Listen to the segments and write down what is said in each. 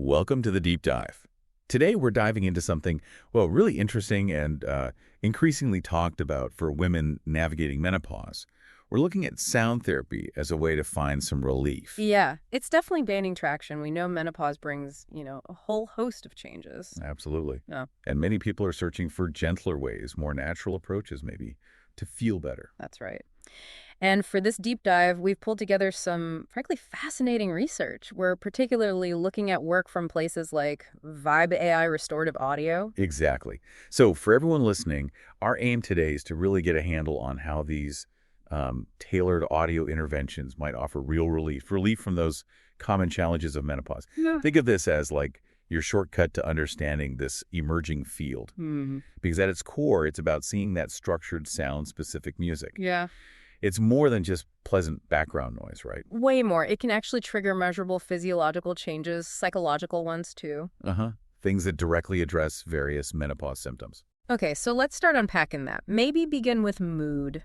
Welcome to the Deep Dive. Today we're diving into something, well, really interesting and increasingly talked about for women navigating menopause. We're looking at sound therapy as a way to find some relief. Yeah, it's definitely gaining traction. We know menopause brings, a whole host of changes. Absolutely. Yeah, And many people are searching for gentler ways, more natural approaches maybe, to feel better. that's right. And for this deep dive, we've pulled together some, frankly, fascinating research. We're particularly looking at work from places like Vibe AI Restorative Audio. Exactly. So for everyone listening, our aim today is to really get a handle on how these tailored audio interventions might offer real relief from those common challenges of menopause. Yeah. Think of this as like your shortcut to understanding this emerging field. Hmm. Because at its core, it's about seeing that structured sound-specific music. Yeah. It's more than just pleasant background noise, right? Way more. It can actually trigger measurable physiological changes, psychological ones too. Uh-huh. Things that directly address various menopause symptoms. Okay, so let's start unpacking that. Maybe begin with mood.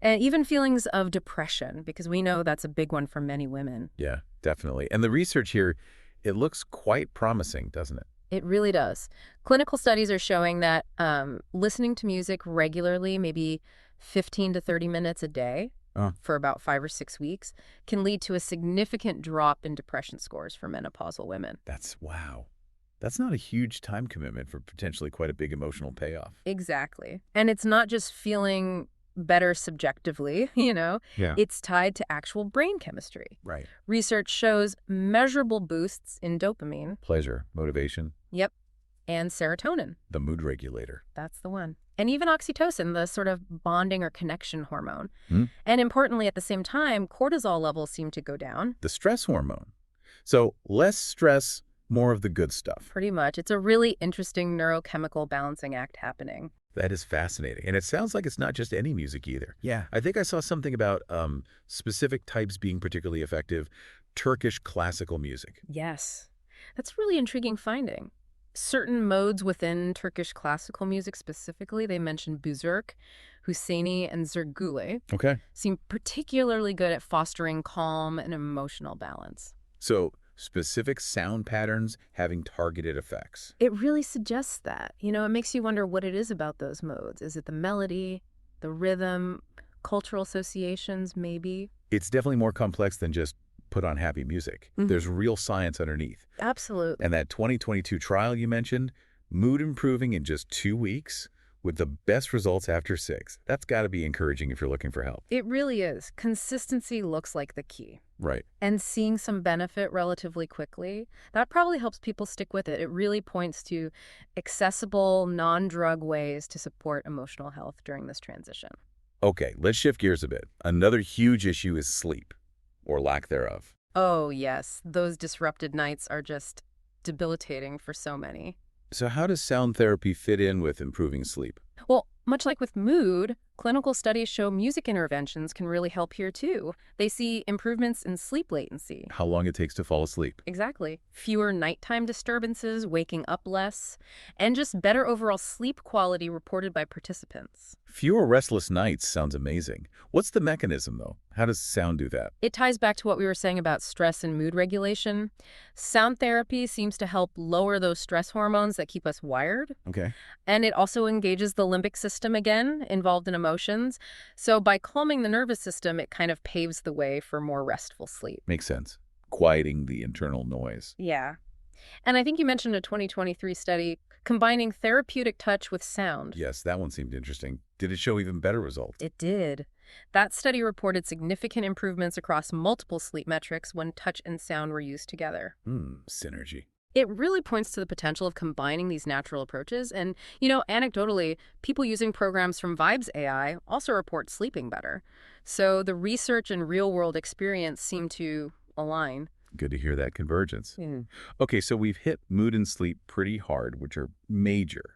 And even feelings of depression, because we know that's a big one for many women. Yeah, definitely. And the research here, it looks quite promising, doesn't it? It really does. Clinical studies are showing that listening to music regularly, maybe 15 to 30 minutes a day for about 5 or 6 weeks, can lead to a significant drop in depression scores for menopausal women. Wow. That's not a huge time commitment for potentially quite a big emotional payoff. Exactly. And it's not just feeling better subjectively, Yeah. it's tied to actual brain chemistry. Right. Research shows measurable boosts in dopamine. Pleasure, motivation, Yep. And serotonin. the mood regulator. That's the one. And even oxytocin, the sort of bonding or connection hormone. Hmm? And importantly, at the same time, cortisol levels seem to go down. The stress hormone. So less stress, more of the good stuff. Pretty much. It's a really interesting neurochemical balancing act happening. That is fascinating. And it sounds like it's not just any music either. Yeah. I think I saw something about specific types being particularly effective. Turkish classical music. Yes. That's really intriguing finding. Certain modes within Turkish classical music specifically, they mentioned Buzurk, Husseini, and Zergule, Okay. seem particularly good at fostering calm and emotional balance. So specific sound patterns having targeted effects. It really suggests that. It makes you wonder what it is about those modes. Is it the melody, the rhythm, cultural associations, maybe? It's definitely more complex than just put on happy music. Mhm. There's real science underneath. Absolutely. And that 2022 trial you mentioned, mood improving in just 2 weeks with the best results after 6. That's got to be encouraging if you're looking for help. It really is. Consistency looks like the key. Right. And seeing some benefit relatively quickly, that probably helps people stick with it. It really points to accessible, non-drug ways to support emotional health during this transition. Okay, let's shift gears a bit. Another huge issue is sleep, or lack thereof. Oh, yes. Those disrupted nights are just debilitating for so many. So how does sound therapy fit in with improving sleep? Well, much like with mood, clinical studies show music interventions can really help here too. They see improvements in sleep latency. How long it takes to fall asleep? Exactly. Fewer nighttime disturbances, waking up less, and just better overall sleep quality reported by participants. Fewer restless nights sounds amazing. What's the mechanism, though? How does sound do that? It ties back to what we were saying about stress and mood regulation. Sound therapy seems to help lower those stress hormones that keep us wired. Okay. And it also engages the limbic system again, involved in emotions. So by calming the nervous system, it kind of paves the way for more restful sleep. Makes sense. Quieting the internal noise. Yeah. And I think you mentioned a 2023 study combining therapeutic touch with sound. Yes, that one seemed interesting. Did it show even better results? It did. That study reported significant improvements across multiple sleep metrics when touch and sound were used together. Synergy. It really points to the potential of combining these natural approaches. And, anecdotally, people using programs from Vibes AI also report sleeping better. So the research and real-world experience seem to align. Good to hear that convergence. Yeah. Okay, so we've hit mood and sleep pretty hard, which are major.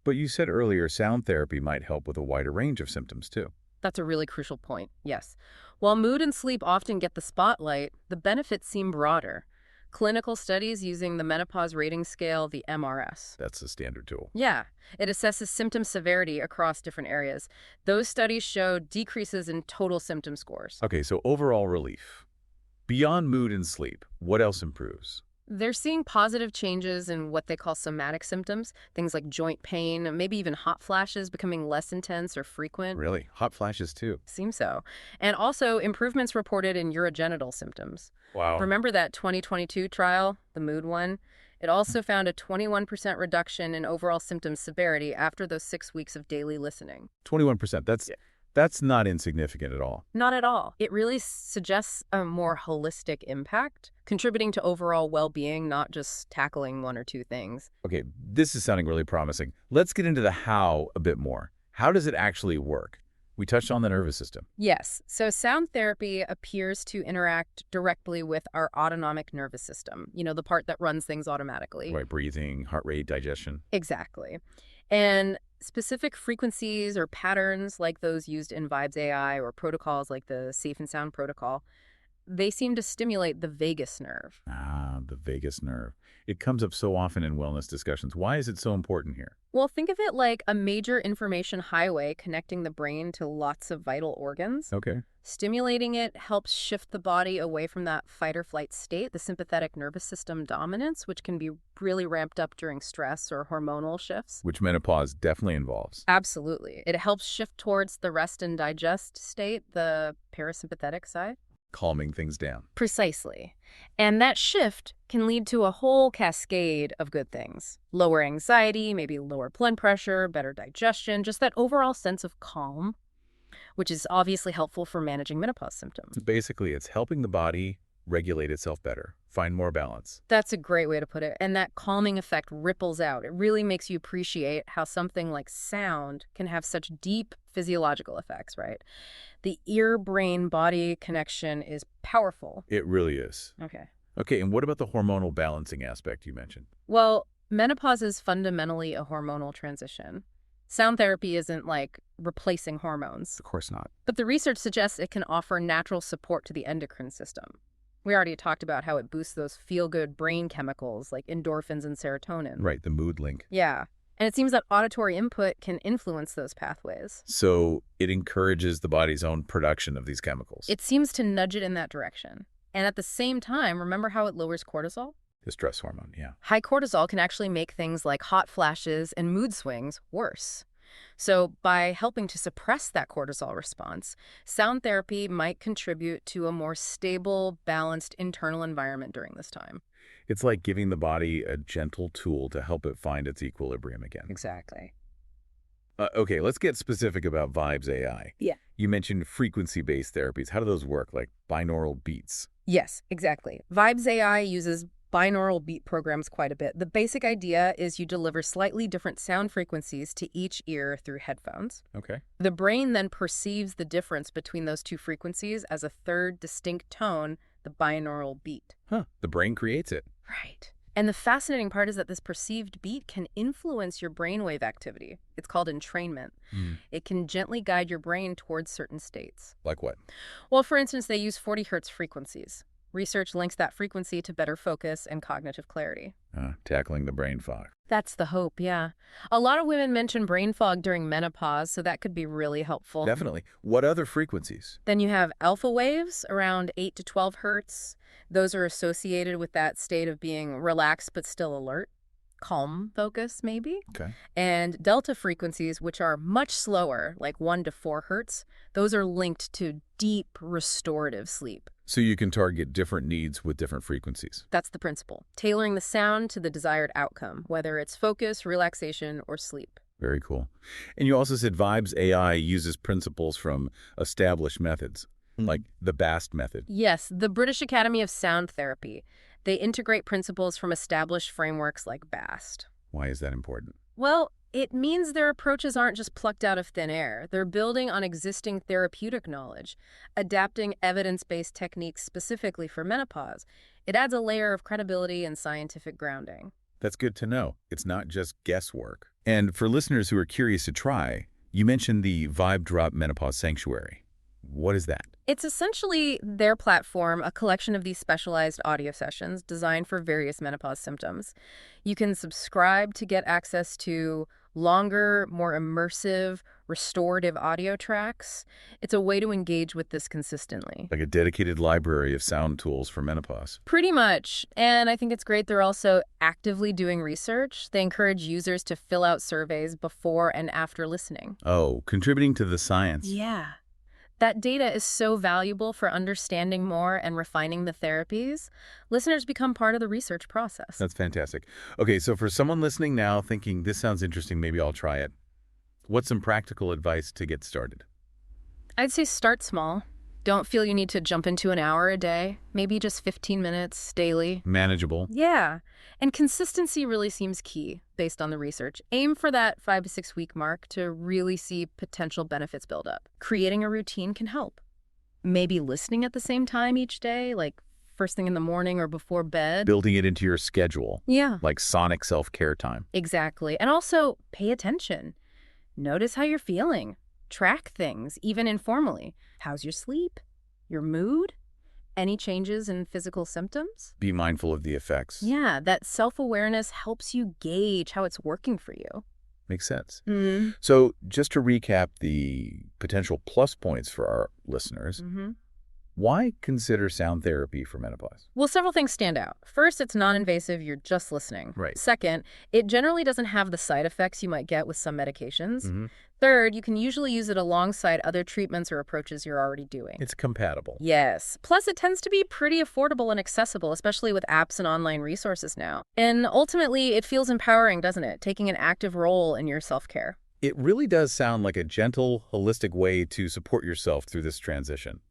But you said earlier sound therapy might help with a wider range of symptoms, too. That's a really crucial point, yes. While mood and sleep often get the spotlight, the benefits seem broader. Clinical studies using the menopause rating scale, the MRS. That's a standard tool. Yeah, it assesses symptom severity across different areas. Those studies showed decreases in total symptom scores. Okay, so overall relief. Beyond mood and sleep, what else improves? They're seeing positive changes in what they call somatic symptoms, things like joint pain, maybe even hot flashes becoming less intense or frequent. Really? Hot flashes too? Seems so. And also improvements reported in urogenital symptoms. Wow. Remember that 2022 trial, the mood one? It also found a 21% reduction in overall symptom severity after those 6 weeks of daily listening. 21%. That's not insignificant at all. Not at all. It really suggests a more holistic impact, contributing to overall well-being, not just tackling one or two things. Okay, this is sounding really promising. Let's get into the how a bit more. How does it actually work? We touched on the nervous system. Yes, so sound therapy appears to interact directly with our autonomic nervous system, the part that runs things automatically. Right, breathing, heart rate, digestion. Exactly. And specific frequencies or patterns like those used in Vibes AI or protocols like the Safe and Sound protocol, they seem to stimulate the vagus nerve. Ah, the vagus nerve. It comes up so often in wellness discussions. Why is it so important here? Well, think of it like a major information highway connecting the brain to lots of vital organs. Okay. Stimulating it helps shift the body away from that fight or flight state, the sympathetic nervous system dominance, which can be really ramped up during stress or hormonal shifts. Which menopause definitely involves. Absolutely. It helps shift towards the rest and digest state, the parasympathetic side. Calming things down. Precisely. And that shift can lead to a whole cascade of good things. Lower anxiety, maybe lower blood pressure, better digestion, just that overall sense of calm, which is obviously helpful for managing menopause symptoms. Basically, it's helping the body regulate itself better, find more balance. That's a great way to put it. And that calming effect ripples out. It really makes you appreciate how something like sound can have such deep physiological effects, right? The ear-brain-body connection is powerful. It really is. Okay. Okay, and what about the hormonal balancing aspect you mentioned? Well, menopause is fundamentally a hormonal transition. Sound therapy isn't like replacing hormones. Of course not. But the research suggests it can offer natural support to the endocrine system. We already talked about how it boosts those feel-good brain chemicals like endorphins and serotonin. Right, the mood link. Yeah. And it seems that auditory input can influence those pathways. So it encourages the body's own production of these chemicals. It seems to nudge it in that direction. And at the same time, remember how it lowers cortisol? The stress hormone, yeah. High cortisol can actually make things like hot flashes and mood swings worse. So by helping to suppress that cortisol response, sound therapy might contribute to a more stable, balanced internal environment during this time. It's like giving the body a gentle tool to help it find its equilibrium again. Exactly. Okay, let's get specific about Vibes AI. Yeah. You mentioned frequency-based therapies. How do those work, like binaural beats? Yes, exactly. Vibes AI uses binaural beat programs quite a bit. The basic idea is you deliver slightly different sound frequencies to each ear through headphones. Okay. The brain then perceives the difference between those two frequencies as a third distinct tone, the binaural beat. Huh, the brain creates it. Right. And the fascinating part is that this perceived beat can influence your brainwave activity. It's called entrainment. It can gently guide your brain towards certain states. Like what? Well, for instance, they use 40 hertz frequencies. Research links that frequency to better focus and cognitive clarity. Tackling the brain fog. That's the hope, yeah. A lot of women mention brain fog during menopause, so that could be really helpful. Definitely. What other frequencies? Then you have alpha waves around 8 to 12 hertz. Those are associated with that state of being relaxed but still alert. Calm focus, maybe. Okay. And delta frequencies, which are much slower, like 1 to 4 hertz, those are linked to deep restorative sleep. So you can target different needs with different frequencies. That's the principle. Tailoring the sound to the desired outcome, whether it's focus, relaxation, or sleep. Very cool. And you also said Vibes AI uses principles from established methods, like the BAST method. Yes, the British Academy of Sound Therapy. They integrate principles from established frameworks like BAST. Why is that important? Well, it means their approaches aren't just plucked out of thin air. They're building on existing therapeutic knowledge, adapting evidence-based techniques specifically for menopause. It adds a layer of credibility and scientific grounding. That's good to know. It's not just guesswork. And for listeners who are curious to try, you mentioned the Vibe Drop Menopause Sanctuary. What is that? It's essentially their platform, a collection of these specialized audio sessions designed for various menopause symptoms. You can subscribe to get access to Longer, more immersive, restorative audio tracks. It's a way to engage with this consistently. Like a dedicated library of sound tools for menopause. Pretty much. And I think it's great they're also actively doing research. They encourage users to fill out surveys before and after listening. Oh, contributing to the science. Yeah. That data is so valuable for understanding more and refining the therapies. Listeners become part of the research process. That's fantastic. Okay, so for someone listening now thinking, this sounds interesting, maybe I'll try it. What's some practical advice to get started? I'd say start small. Don't feel you need to jump into an hour a day. Maybe just 15 minutes daily. Manageable. Yeah. And consistency really seems key based on the research. Aim for that 5 to 6 week mark to really see potential benefits build up. Creating a routine can help. Maybe listening at the same time each day, like first thing in the morning or before bed. Building it into your schedule. Yeah. Like sonic self-care time. Exactly. And also pay attention. Notice how you're feeling. Track things, even informally. How's your sleep? Your mood? Any changes in physical symptoms? Be mindful of the effects. Yeah, that self-awareness helps you gauge how it's working for you. Makes sense. Mm-hmm. So just to recap the potential plus points for our listeners, why consider sound therapy for menopause? Well, several things stand out. First, it's non-invasive. You're just listening. Right. Second, it generally doesn't have the side effects you might get with some medications. Third, you can usually use it alongside other treatments or approaches you're already doing. It's compatible. Yes. Plus, it tends to be pretty affordable and accessible, especially with apps and online resources now. And ultimately, it feels empowering, doesn't it? Taking an active role in your self-care. It really does sound like a gentle, holistic way to support yourself through this transition.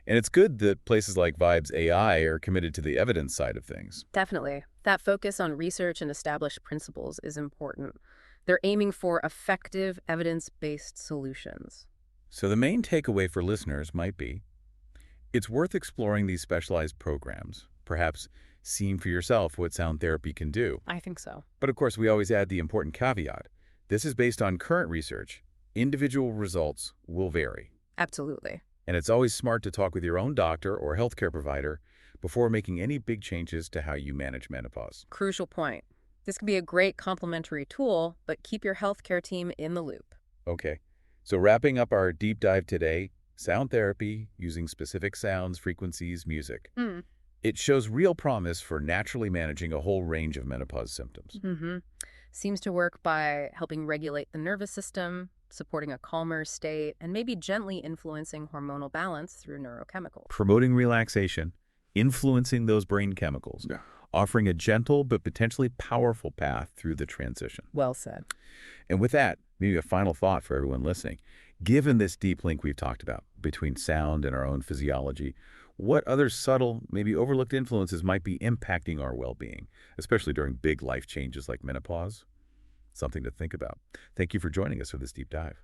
And it's good that places like Vibes AI are committed to the evidence side of things. Definitely. That focus on research and established principles is important. They're aiming for effective, evidence-based solutions. So the main takeaway for listeners might be, it's worth exploring these specialized programs, perhaps seeing for yourself what sound therapy can do. I think so. But of course, we always add the important caveat. This is based on current research. Individual results will vary. Absolutely. And it's always smart to talk with your own doctor or healthcare provider before making any big changes to how you manage menopause. Crucial point. This can be a great complementary tool, but keep your healthcare team in the loop. Okay, so wrapping up our deep dive today, sound therapy using specific sounds, frequencies, music. It shows real promise for naturally managing a whole range of menopause symptoms. Seems to work by helping regulate the nervous system, supporting a calmer state, and maybe gently influencing hormonal balance through neurochemicals. Promoting relaxation, influencing those brain chemicals, offering a gentle but potentially powerful path through the transition. Well said. And with that, maybe a final thought for everyone listening. Given this deep link we've talked about between sound and our own physiology, what other subtle, maybe overlooked influences might be impacting our well-being, especially during big life changes like menopause? Something to think about. Thank you for joining us for this deep dive.